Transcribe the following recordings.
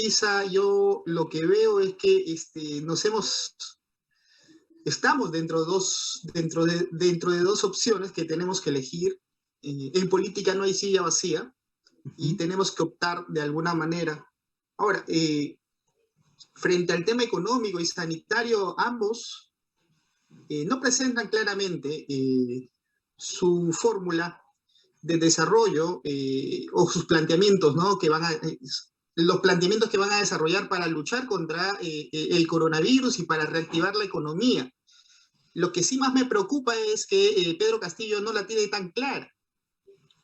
Isa, yo lo que veo es que estamos dentro de dos opciones que tenemos que elegir. En política no hay silla vacía y tenemos que optar de alguna manera. Ahora, frente al tema económico y sanitario, ambos no presentan claramente su fórmula de desarrollo o sus planteamientos, ¿no? Los planteamientos que van a desarrollar para luchar contra el coronavirus y para reactivar la economía. Lo que sí más me preocupa es que Pedro Castillo no la tiene tan clara.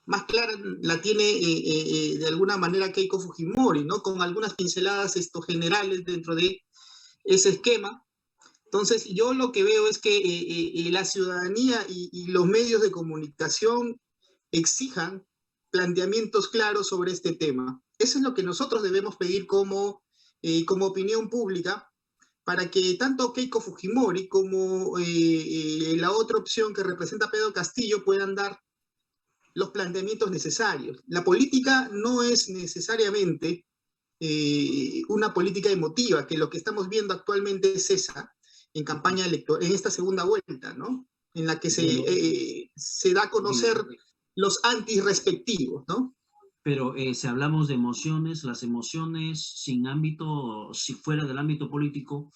Más clara la tiene de alguna manera Keiko Fujimori, ¿no? Con algunas pinceladas generales dentro de ese esquema. Entonces, yo lo que veo es que la ciudadanía y los medios de comunicación exijan planteamientos claros sobre este tema. Eso es lo que nosotros debemos pedir como opinión pública, para que tanto Keiko Fujimori como la otra opción que representa Pedro Castillo puedan dar los planteamientos necesarios. La política no es necesariamente una política emotiva, que lo que estamos viendo actualmente es esa, en campaña electoral, en esta segunda vuelta, ¿no? En la que se da a conocer los antis respectivos, ¿no? Pero si hablamos de emociones, las emociones sin ámbito, si fuera del ámbito político,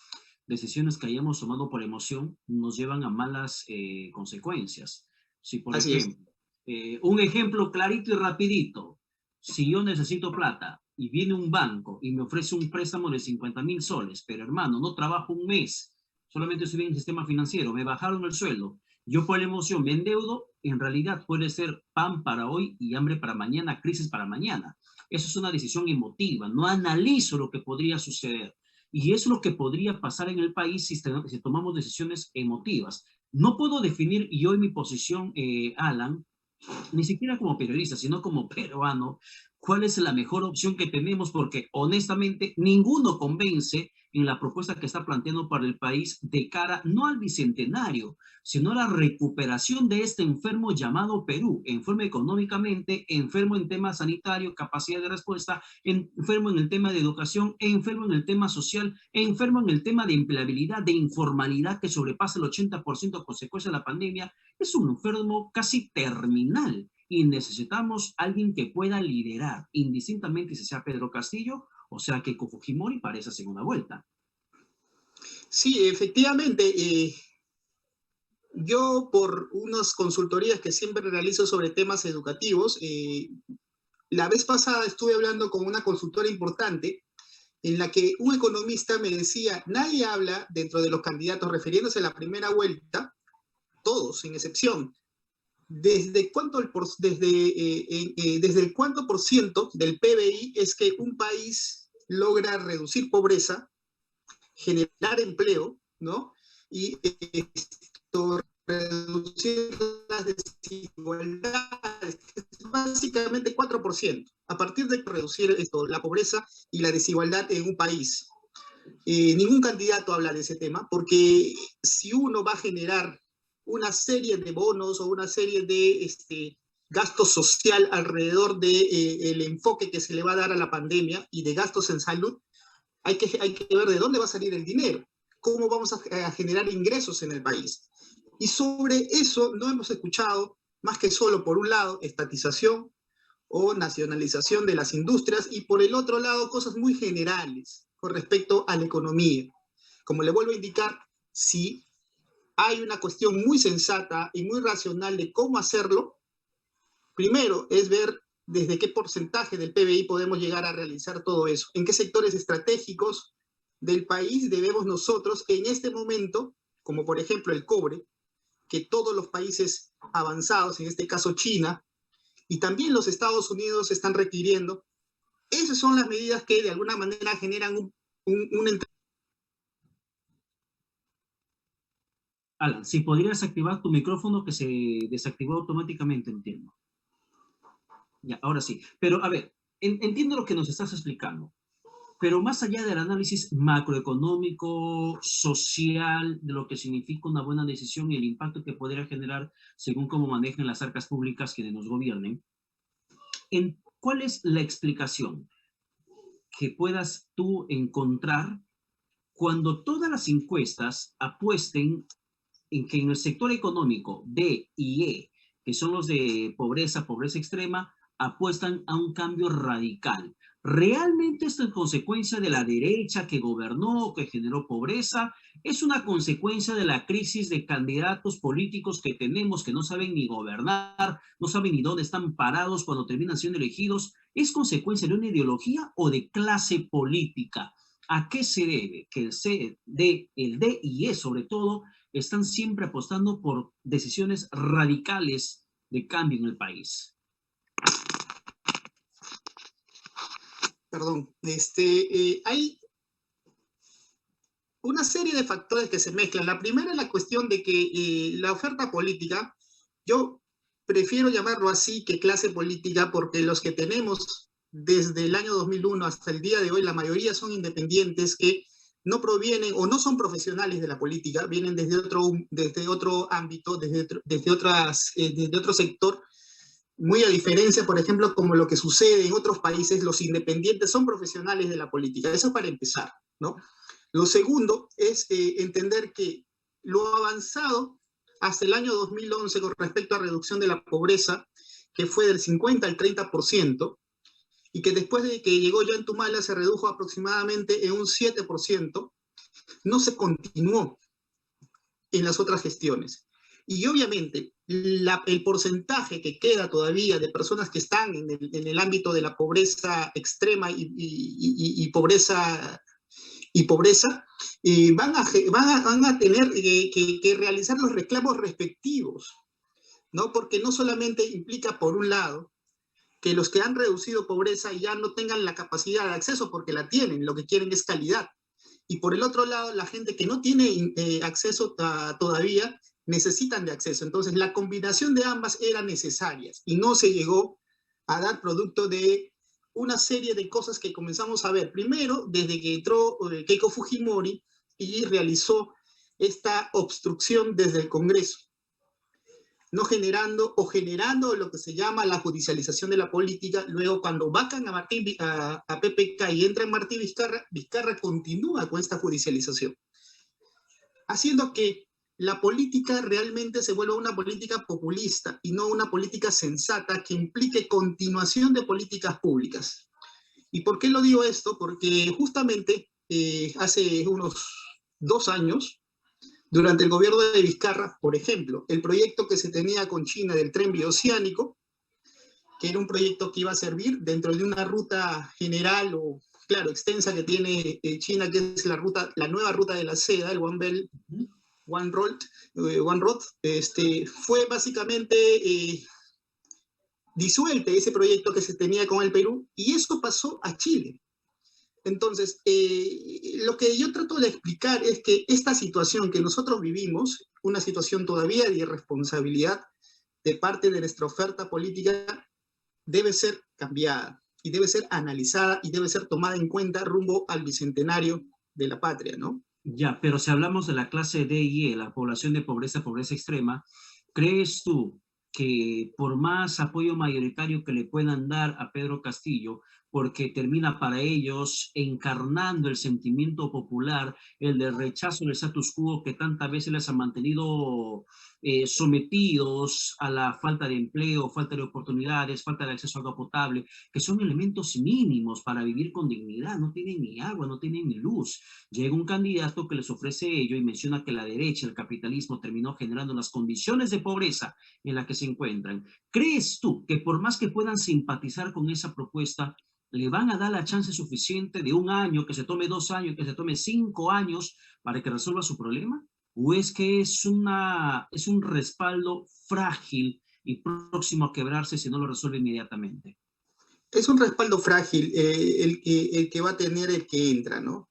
decisiones que hayamos tomado por emoción nos llevan a malas consecuencias. Si, por Así es. ejemplo, un ejemplo clarito y rapidito, si yo necesito plata y viene un banco y me ofrece un préstamo de 50,000 soles, pero hermano, no trabajo un mes, solamente estoy en el sistema financiero, me bajaron el sueldo, yo por la emoción me endeudo, en realidad puede ser pan para hoy y hambre para mañana, crisis para mañana. Eso es una decisión emotiva, no analizo lo que podría suceder. Y es lo que podría pasar en el país si tomamos decisiones emotivas. No puedo definir yo en mi posición, Alan, ni siquiera como periodista, sino como peruano, cuál es la mejor opción que tenemos, porque honestamente ninguno convence en la propuesta que está planteando para el país de cara no al bicentenario, sino a la recuperación de este enfermo llamado Perú, enfermo económicamente, enfermo en tema sanitario, capacidad de respuesta, enfermo en el tema de educación, enfermo en el tema social, enfermo en el tema de empleabilidad, de informalidad que sobrepasa el 80% a consecuencia de la pandemia. Es un enfermo casi terminal y necesitamos alguien que pueda liderar, indistintamente si sea Pedro Castillo o sea Keiko Fujimori para esa segunda vuelta. Sí, efectivamente. Yo, por unas consultorías que siempre realizo sobre temas educativos, la vez pasada estuve hablando con una consultora importante en la que un economista me decía, nadie habla dentro de los candidatos, refiriéndose a la primera vuelta, todos, sin excepción, desde el cuánto por ciento del PBI es que un país logra reducir pobreza, generar empleo, ¿no? Y reducir las desigualdades, es básicamente 4%, a partir de reducir la pobreza y la desigualdad en un país. Ningún candidato habla de ese tema, porque si uno va a generar una serie de bonos o una serie de gasto social alrededor del enfoque que se le va a dar a la pandemia y de gastos en salud, hay que ver de dónde va a salir el dinero, cómo vamos a generar ingresos en el país. Y sobre eso no hemos escuchado más que solo, por un lado, estatización o nacionalización de las industrias, y por el otro lado, cosas muy generales con respecto a la economía. Como le vuelvo a indicar, si hay una cuestión muy sensata y muy racional de cómo hacerlo, primero es ver desde qué porcentaje del PBI podemos llegar a realizar todo eso, en qué sectores estratégicos del país debemos nosotros en este momento, como por ejemplo el cobre, que todos los países avanzados, en este caso China, y también los Estados Unidos están requiriendo. Esas son las medidas que de alguna manera generan un Alan, si podrías activar tu micrófono que se desactivó automáticamente, entiendo. Ya, ahora sí. Pero a ver, entiendo lo que nos estás explicando. Pero más allá del análisis macroeconómico, social, de lo que significa una buena decisión y el impacto que podría generar según cómo manejen las arcas públicas quienes nos gobiernen, ¿cuál es la explicación? que puedas tú encontrar cuando todas las encuestas apuesten en que en el sector económico D y E, que son los de pobreza, pobreza extrema, apuestan a un cambio radical? ¿Realmente esto es consecuencia de la derecha que gobernó, que generó pobreza? ¿Es una consecuencia de la crisis de candidatos políticos que tenemos, que no saben ni gobernar, no saben ni dónde están parados cuando terminan siendo elegidos? ¿Es consecuencia de una ideología o de clase política? ¿A qué se debe que el D y E sobre todo están siempre apostando por decisiones radicales de cambio en el país? Perdón, hay una serie de factores que se mezclan. La primera es la cuestión de que la oferta política, yo prefiero llamarlo así que clase política, porque los que tenemos desde el año 2001 hasta el día de hoy, la mayoría son independientes que no provienen o no son profesionales de la política, vienen desde otro ámbito, desde otro sector, muy a diferencia, por ejemplo, como lo que sucede en otros países, los independientes son profesionales de la política. Eso para empezar, ¿no? Lo segundo es entender que lo avanzado hasta el año 2011 con respecto a reducción de la pobreza, que fue del 50 al 30%, y que después de que llegó Ollantumala se redujo aproximadamente en un 7%, no se continuó en las otras gestiones. Y obviamente el porcentaje que queda todavía de personas que están en el ámbito de la pobreza extrema y pobreza van a tener que realizar los reclamos respectivos, ¿no? Porque no solamente implica, por un lado, que los que han reducido pobreza ya no tengan la capacidad de acceso, porque la tienen, lo que quieren es calidad. Y por el otro lado, la gente que no tiene acceso todavía necesitan de acceso. Entonces, la combinación de ambas era necesaria y no se llegó a dar producto de una serie de cosas que comenzamos a ver. Primero, desde que entró Keiko Fujimori y realizó esta obstrucción desde el Congreso, no generando o generando lo que se llama la judicialización de la política. Luego, cuando vacan a PPK y entra Martín Vizcarra, Vizcarra continúa con esta judicialización, haciendo que la política realmente se vuelva una política populista y no una política sensata que implique continuación de políticas públicas. ¿Y por qué lo digo esto? Porque justamente hace unos 2 años, durante el gobierno de Vizcarra, por ejemplo, el proyecto que se tenía con China del tren bioceánico, que era un proyecto que iba a servir dentro de una ruta general o, claro, extensa que tiene China, que es la nueva ruta de la seda, el One Belt, One Road, fue básicamente disuelte ese proyecto que se tenía con el Perú, y eso pasó a Chile. Entonces, lo que yo trato de explicar es que esta situación que nosotros vivimos, una situación todavía de irresponsabilidad de parte de nuestra oferta política, debe ser cambiada y debe ser analizada y debe ser tomada en cuenta rumbo al bicentenario de la patria, ¿no? Ya, pero si hablamos de la clase D y E, la población de pobreza, pobreza extrema, ¿crees tú que por más apoyo mayoritario que le puedan dar a Pedro Castillo, porque termina para ellos encarnando el sentimiento popular, el del rechazo del status quo que tantas veces les ha mantenido sometidos a la falta de empleo, falta de oportunidades, falta de acceso a agua potable, que son elementos mínimos para vivir con dignidad? No tienen ni agua, no tienen ni luz. Llega un candidato que les ofrece ello y menciona que la derecha, el capitalismo, terminó generando las condiciones de pobreza en las que se encuentran. ¿Crees tú que por más que puedan simpatizar con esa propuesta, le van a dar la chance suficiente de 1 año, que se tome 2 años, que se tome 5 años para que resuelva su problema? ¿O es que es un respaldo frágil y próximo a quebrarse si no lo resuelve inmediatamente? Es un respaldo frágil el que va a tener el que entra, ¿no?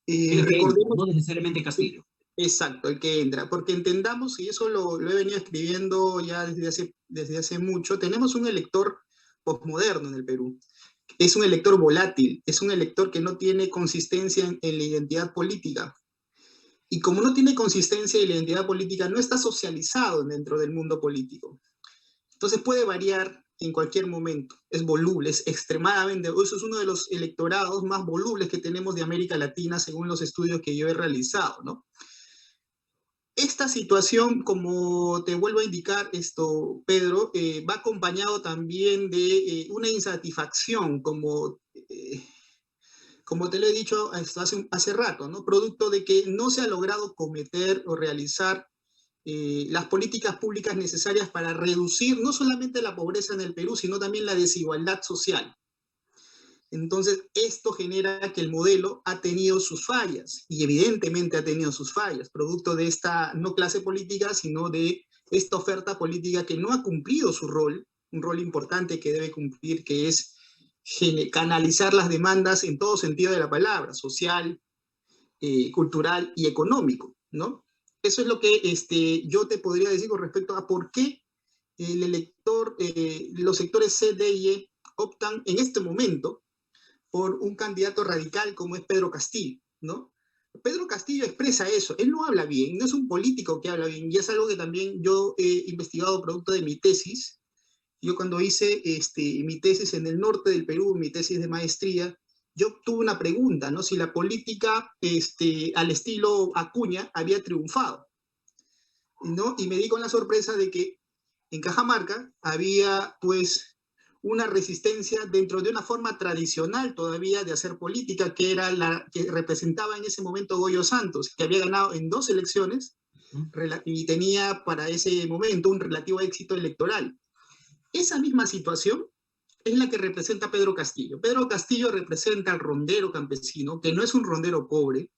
El que entra, Recordemos, no necesariamente Castillo. exacto, el que entra, porque entendamos, y eso lo he venido escribiendo ya desde hace mucho, tenemos un elector posmoderno en el Perú. Es un elector volátil, es un elector que no tiene consistencia en la identidad política. Y como no tiene consistencia en la identidad política, no está socializado dentro del mundo político. Entonces puede variar en cualquier momento. Es voluble, es extremadamente, eso es uno de los electorados más volubles que tenemos de América Latina, según los estudios que yo he realizado, ¿no? Esta situación, como te vuelvo a indicar esto, Pedro, va acompañado también de una insatisfacción, como te lo he dicho hace rato, ¿no? Producto de que no se ha logrado cometer o realizar las políticas públicas necesarias para reducir no solamente la pobreza en el Perú, sino también la desigualdad social. Entonces, esto genera que el modelo ha tenido sus fallas, y evidentemente ha tenido sus fallas, producto de esta no clase política, sino de esta oferta política que no ha cumplido su rol, un rol importante que debe cumplir, que es canalizar las demandas en todo sentido de la palabra, social, cultural y económico, ¿no? Eso es lo que yo te podría decir con respecto a por qué el elector, los sectores C, D y E optan en este momento por un candidato radical como es Pedro Castillo, ¿no? Pedro Castillo expresa eso, él no habla bien, no es un político que habla bien, y es algo que también yo he investigado producto de mi tesis. Yo cuando hice mi tesis en el norte del Perú, mi tesis de maestría, yo tuve una pregunta, ¿no? Si la política al estilo Acuña había triunfado, ¿no? Y me di con la sorpresa de que en Cajamarca había pues una resistencia dentro de una forma tradicional todavía de hacer política, que era la que representaba en ese momento Goyo Santos, que había ganado en 2 elecciones y tenía para ese momento un relativo éxito electoral. Esa misma situación es la que representa Pedro Castillo. Pedro Castillo representa al rondero campesino, que no es un rondero pobre,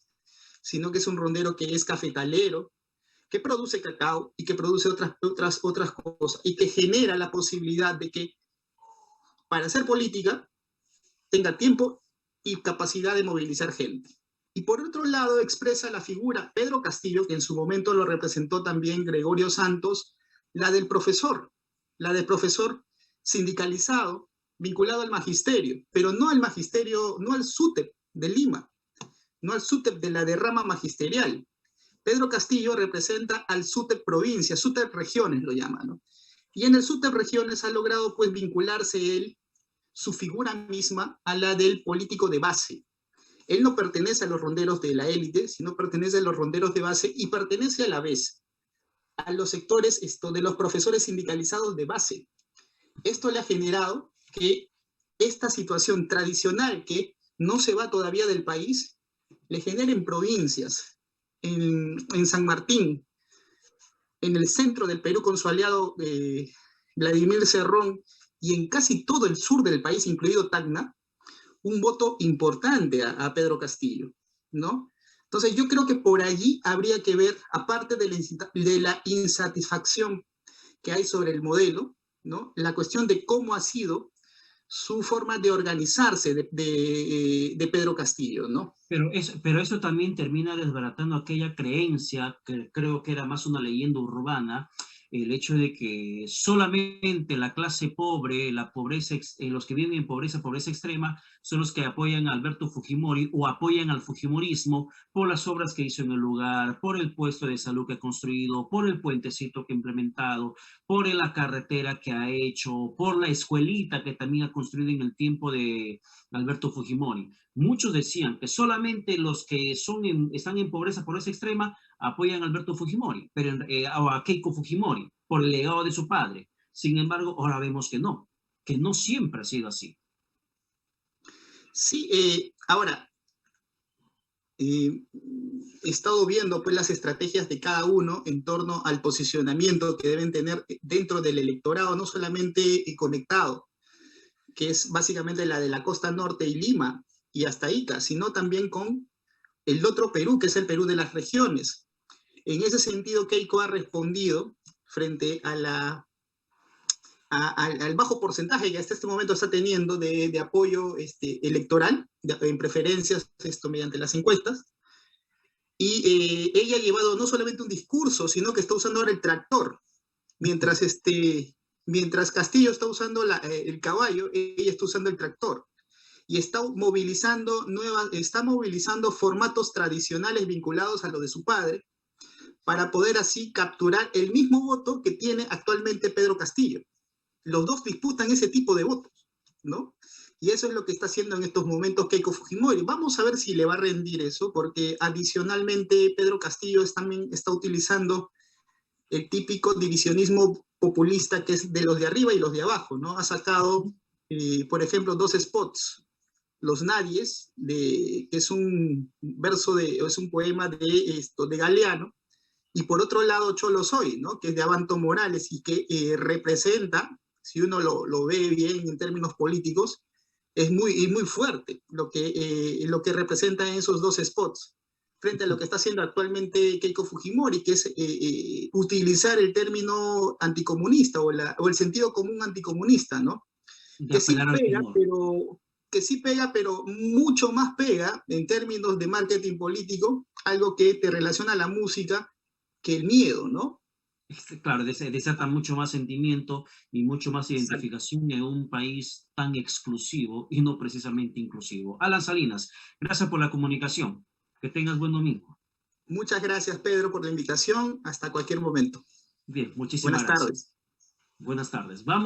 sino que es un rondero que es cafetalero, que produce cacao y que produce otras cosas, y que genera la posibilidad de que para hacer política tenga tiempo y capacidad de movilizar gente. Y por otro lado expresa la figura Pedro Castillo, que en su momento lo representó también Gregorio Santos, la del profesor sindicalizado, vinculado al magisterio, pero no al magisterio, no al SUTEP de Lima, no al SUTEP de la derrama magisterial. Pedro Castillo representa al SUTEP provincia, SUTEP regiones lo llama, ¿no? Y en el SUTEP regiones ha logrado pues vincularse él, su figura misma, a la del político de base. Él no pertenece a los ronderos de la élite, sino pertenece a los ronderos de base y pertenece a la vez a los sectores de los profesores sindicalizados de base. Esto le ha generado que esta situación tradicional que no se va todavía del país, le genere en provincias, en San Martín, en el centro del Perú con su aliado Vladimir Cerrón, y en casi todo el sur del país, incluido Tacna, un voto importante a Pedro Castillo, ¿no? Entonces yo creo que por allí habría que ver, aparte de la insatisfacción que hay sobre el modelo, ¿no? La cuestión de cómo ha sido su forma de organizarse de Pedro Castillo, ¿no? Pero eso también termina desbaratando aquella creencia que creo que era más una leyenda urbana, el hecho de que solamente la clase pobre, la pobreza, los que viven en pobreza, pobreza extrema, son los que apoyan a Alberto Fujimori o apoyan al Fujimorismo por las obras que hizo en el lugar, por el puesto de salud que ha construido, por el puentecito que ha implementado, por la carretera que ha hecho, por la escuelita que también ha construido en el tiempo de Alberto Fujimori. Muchos decían que solamente los que están en pobreza extrema apoyan a Alberto Fujimori, o a Keiko Fujimori, por el legado de su padre. Sin embargo, ahora vemos que no siempre ha sido así. Sí, ahora, he estado viendo pues las estrategias de cada uno en torno al posicionamiento que deben tener dentro del electorado, no solamente conectado, que es básicamente la de la costa norte y Lima y hasta Ica, sino también con el otro Perú, que es el Perú de las regiones. En ese sentido, Keiko ha respondido frente al bajo porcentaje que hasta este momento está teniendo de apoyo electoral, en preferencias mediante las encuestas, y ella ha llevado no solamente un discurso, sino que está usando ahora el tractor, mientras, mientras Castillo está usando el caballo, ella está usando el tractor. Y está movilizando formatos tradicionales vinculados a lo de su padre, para poder así capturar el mismo voto que tiene actualmente Pedro Castillo. los dos disputan ese tipo de votos, ¿no? Y eso es lo que está haciendo en estos momentos Keiko Fujimori. Vamos a ver si le va a rendir eso, porque adicionalmente Pedro Castillo también está utilizando el típico divisionismo populista que es de los de arriba y los de abajo, ¿no? Ha sacado, por ejemplo, dos spots, Los Nadies, que es un verso es un poema de Galeano, y por otro lado Cholo Soy, ¿no? Que es de Abanto Morales y que representa, si uno lo ve bien en términos políticos, es muy fuerte lo que representan esos dos spots frente a lo que está haciendo actualmente Keiko Fujimori, que es utilizar el término anticomunista o el sentido común anticomunista, ¿no? De Que sí apelar al pega, temor. pero mucho más pega en términos de marketing político, algo que te relaciona a la música que el miedo, ¿no? Claro, desata mucho más sentimiento y mucho más Exacto. identificación en un país tan exclusivo y no precisamente inclusivo. Alan Salinas, gracias por la comunicación. Que tengas buen domingo. Muchas gracias, Pedro, por la invitación. Hasta cualquier momento. Bien, muchísimas Buenas gracias. tardes. Buenas tardes. Vamos.